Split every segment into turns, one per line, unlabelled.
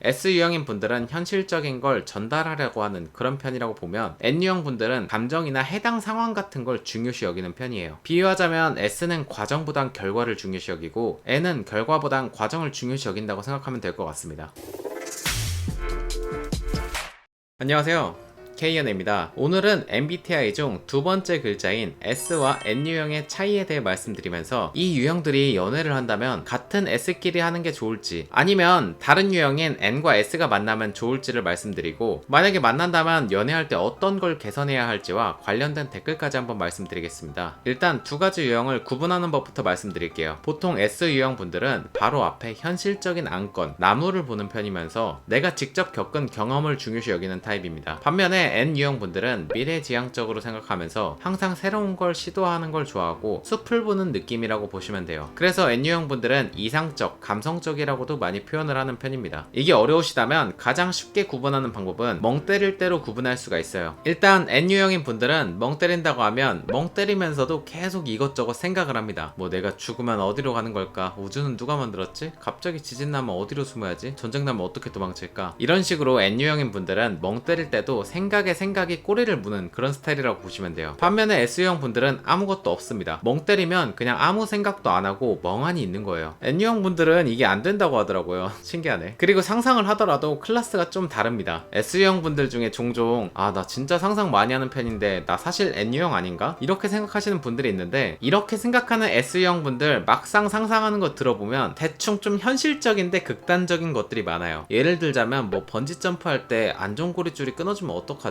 S 유형인 분들은 현실적인 걸 전달하려고 하는 그런 편이라고 보면, N 유형 분들은 감정이나 해당 상황 같은 걸 중요시 여기는 편이에요. 비유하자면 S는 과정보단 결과를 중요시 여기고 N은 결과보단 과정을 중요시 여긴다고 생각하면 될 것 같습니다. 안녕하세요, K연입니다. 오늘은 MBTI 중 두 번째 글자인 S와 N 유형의 차이에 대해 말씀드리면서 이 유형들이 연애를 한다면 같은 S끼리 하는 게 좋을지, 아니면 다른 유형인 N과 S가 만나면 좋을지를 말씀드리고, 만약에 만난다면 연애할 때 어떤 걸 개선해야 할지와 관련된 댓글까지 한번 말씀드리겠습니다. 일단 두 가지 유형을 구분하는 법부터 말씀드릴게요. 보통 S 유형 분들은 바로 앞에 현실적인 안건, 나무를 보는 편이면서 내가 직접 겪은 경험을 중요시 여기는 타입입니다. 반면에 N 유형 분들은 미래지향적으로 생각하면서 항상 새로운 걸 시도하는 걸 좋아하고 숲을 보는 느낌이라고 보시면 돼요. 그래서 N 유형 분들은 이상적, 감성적이라고도 많이 표현을 하는 편입니다. 이게 어려우시다면 가장 쉽게 구분하는 방법은 멍 때릴 대로 구분할 수가 있어요. 일단 N 유형인 분들은 멍 때린다고 하면 멍 때리면서도 계속 이것저것 생각을 합니다. 뭐 내가 죽으면 어디로 가는 걸까? 우주는 누가 만들었지? 갑자기 지진 나면 어디로 숨어야지? 전쟁 나면 어떻게 도망칠까? 이런 식으로 N 유형인 분들은 멍 때릴 때도 생각이 꼬리를 무는 그런 스타일이라고 보시면 돼요. 반면에 S유형 분들은 아무것도 없습니다. 멍 때리면 그냥 아무 생각도 안 하고 멍하니 있는 거예요. N유형 분들은 이게 안 된다고 하더라고요. 신기하네. 그리고 상상을 하더라도 클래스가 좀 다릅니다. S유형 분들 중에 종종 나 진짜 상상 많이 하는 편인데 나 사실 N유형 아닌가? 이렇게 생각하시는 분들이 있는데, 이렇게 생각하는 S유형 분들 막상 상상하는 거 들어보면 대충 좀 현실적인데 극단적인 것들이 많아요. 예를 들자면 뭐 번지 점프할 때 안전고리 줄이 끊어지면 어떡하지?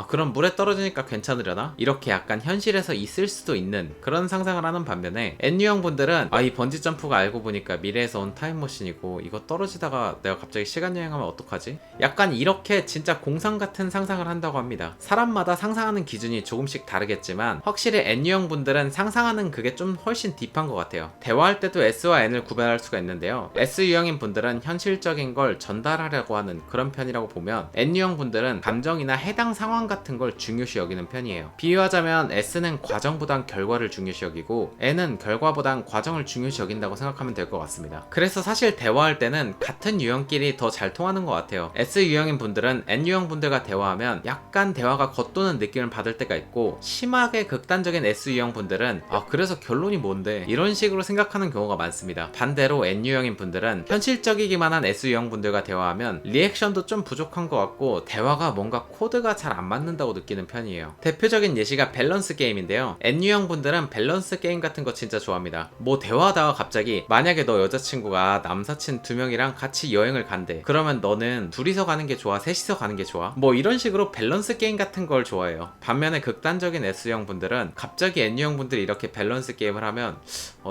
그럼 물에 떨어지니까 괜찮으려나? 이렇게 약간 현실에서 있을 수도 있는 그런 상상을 하는 반면에, N유형 분들은 이 번지 점프가 알고 보니까 미래에서 온 타임머신이고 이거 떨어지다가 내가 갑자기 시간여행하면 어떡하지? 약간 이렇게 진짜 공상 같은 상상을 한다고 합니다. 사람마다 상상하는 기준이 조금씩 다르겠지만 확실히 N유형 분들은 상상하는 그게 좀 훨씬 딥한 것 같아요. 대화할 때도 S와 N을 구별할 수가 있는데요, S유형인 분들은 현실적인 걸 전달하려고 하는 그런 편이라고 보면, N유형 분들은 감정이나 해당 상황 같은 걸 중요시 여기는 편이에요. 비유하자면 S는 과정보단 결과를 중요시 여기고 N은 결과보단 과정을 중요시 여긴다고 생각하면 될 것 같습니다. 그래서 사실 대화할 때는 같은 유형끼리 더 잘 통하는 것 같아요. S 유형인 분들은 N 유형 분들과 대화하면 약간 대화가 겉도는 느낌을 받을 때가 있고, 심하게 극단적인 S 유형 분들은 그래서 결론이 뭔데? 이런 식으로 생각하는 경우가 많습니다. 반대로 N 유형인 분들은 현실적이기만 한 S 유형 분들과 대화하면 리액션도 좀 부족한 것 같고 대화가 뭔가 코드가 잘 안 맞는다고 느끼는 편이에요. 대표적인 예시가 밸런스 게임인데요, N유형 분들은 밸런스 게임 같은 거 진짜 좋아합니다. 뭐 대화하다가 갑자기 만약에 너 여자친구가 남사친 2명이랑 같이 여행을 간대, 그러면 너는 둘이서 가는 게 좋아? 셋이서 가는 게 좋아? 뭐 이런 식으로 밸런스 게임 같은 걸 좋아해요. 반면에 극단적인 S유형 분들은 갑자기 N유형 분들이 이렇게 밸런스 게임을 하면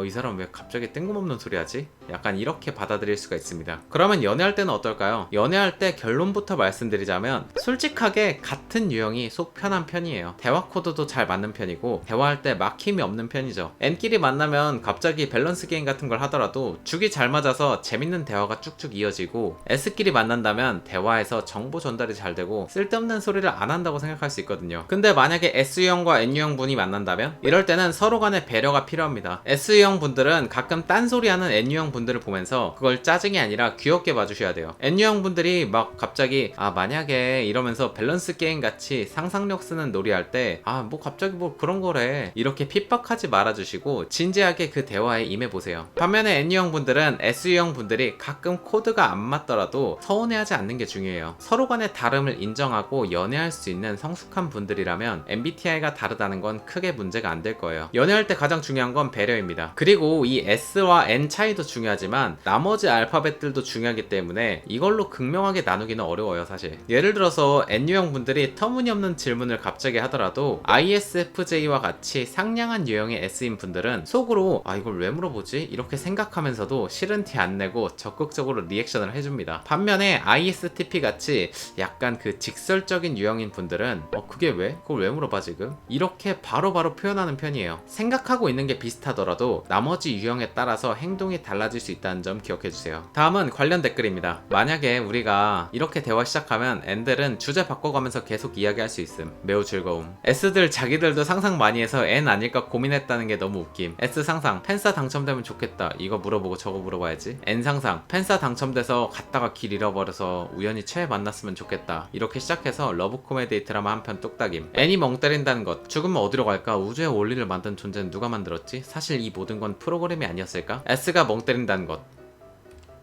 이 사람 왜 갑자기 뜬금없는 소리 하지? 약간 이렇게 받아들일 수가 있습니다. 그러면 연애할 때는 어떨까요? 연애할 때 결론부터 말씀드리자면 솔직하게 같은 유형이 속 편한 편이에요. 대화 코드도 잘 맞는 편이고 대화할 때 막힘이 없는 편이죠. N끼리 만나면 갑자기 밸런스 게임 같은 걸 하더라도 죽이 잘 맞아서 재밌는 대화가 쭉쭉 이어지고, S끼리 만난다면 대화에서 정보 전달이 잘 되고 쓸데없는 소리를 안 한다고 생각할 수 있거든요. 근데 만약에 S유형과 N유형 분이 만난다면 이럴 때는 서로 간의 배려가 필요합니다. S유형 분들은 가끔 딴소리 하는 N유형 분들을 보면서 그걸 짜증이 아니라 귀엽게 봐주셔야 돼요. N유형 분들이 막 갑자기 만약에 이러면서 밸런스 게임 같이 상상력 쓰는 놀이 할 때 뭐 갑자기 뭐 그런 거래 이렇게 핍박하지 말아주시고 진지하게 그 대화에 임해보세요. 반면에 N유형 분들은 S유형 분들이 가끔 코드가 안 맞더라도 서운해하지 않는 게 중요해요. 서로 간의 다름을 인정하고 연애할 수 있는 성숙한 분들이라면 MBTI가 다르다는 건 크게 문제가 안 될 거예요. 연애할 때 가장 중요한 건 배려입니다. 그리고 이 S와 N 차이도 중요하지만 나머지 알파벳들도 중요하기 때문에 이걸로 극명하게 나누기는 어려워요, 사실. 예를 들어서 N유형 분들이 터무니없는 질문을 갑자기 하더라도 ISFJ와 같이 상냥한 유형의 S인 분들은 속으로 이걸 왜 물어보지? 이렇게 생각하면서도 싫은 티 안 내고 적극적으로 리액션을 해줍니다. 반면에 ISTP 같이 약간 그 직설적인 유형인 분들은 그게 왜? 그걸 왜 물어봐 지금? 이렇게 바로바로 표현하는 편이에요. 생각하고 있는 게 비슷하더라도 나머지 유형에 따라서 행동이 달라질 수 있다는 점 기억해주세요. 다음은 관련 댓글입니다. 만약에 우리가 이렇게 대화 시작하면 N들은 주제 바꿔가면서 생각하면서 계속 이야기할 수 있음. 매우 즐거움. S들 자기들도 상상 많이 해서 N 아닐까 고민했다는 게 너무 웃김. S 상상, 펜사 당첨되면 좋겠다. 이거 물어보고 저거 물어봐야지. N 상상, 펜사 당첨돼서 갔다가 길 잃어버려서 우연히 최애 만났으면 좋겠다. 이렇게 시작해서 러브 코미디 드라마 한 편 뚝딱임. N이 멍 때린다는 것. 죽으면 어디로 갈까? 우주의 원리를 만든 존재는 누가 만들었지? 사실 이 모든 건 프로그램이 아니었을까? S가 멍 때린다는 것.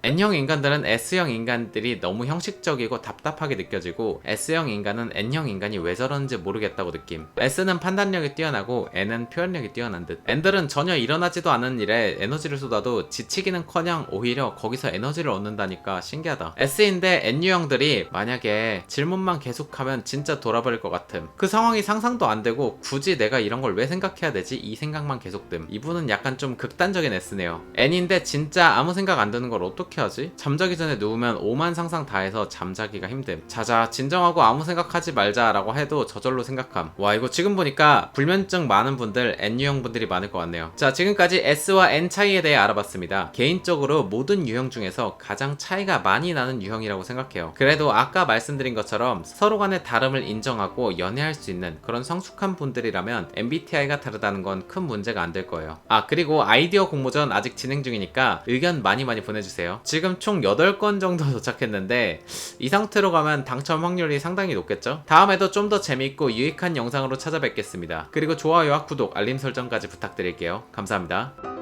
N형 인간들은 S형 인간들이 너무 형식적이고 답답하게 느껴지고 S형 인간은 N형 인간이 왜 저러는지 모르겠다고 느낌. S는 판단력이 뛰어나고 N은 표현력이 뛰어난 듯. N들은 전혀 일어나지도 않은 일에 에너지를 쏟아도 지치기는커녕 오히려 거기서 에너지를 얻는다니까 신기하다. S인데 N유형들이 만약에 질문만 계속하면 진짜 돌아버릴 것 같음. 그 상황이 상상도 안 되고 굳이 내가 이런 걸 왜 생각해야 되지? 이 생각만 계속됨. 이분은 약간 좀 극단적인 S네요. N인데 진짜 아무 생각 안 드는 걸 어떻게 하지? 잠자기 전에 누우면 오만 상상 다 해서 잠자기가 힘듦. 자자 진정하고 아무 생각하지 말자라고 해도 저절로 생각함. 와 이거 지금 보니까 불면증 많은 분들 N유형 분들이 많을 것 같네요. 자 지금까지 S와 N 차이에 대해 알아봤습니다. 개인적으로 모든 유형 중에서 가장 차이가 많이 나는 유형이라고 생각해요. 그래도 아까 말씀드린 것처럼 서로 간의 다름을 인정하고 연애할 수 있는 그런 성숙한 분들이라면 MBTI가 다르다는 건 큰 문제가 안 될 거예요. 아 그리고 아이디어 공모전 아직 진행 중이니까 의견 많이 보내주세요. 지금 총 8건 정도 도착했는데 이 상태로 가면 당첨 확률이 상당히 높겠죠? 다음에도 좀 더 재밌고 유익한 영상으로 찾아뵙겠습니다. 그리고 좋아요와 구독, 알림 설정까지 부탁드릴게요. 감사합니다.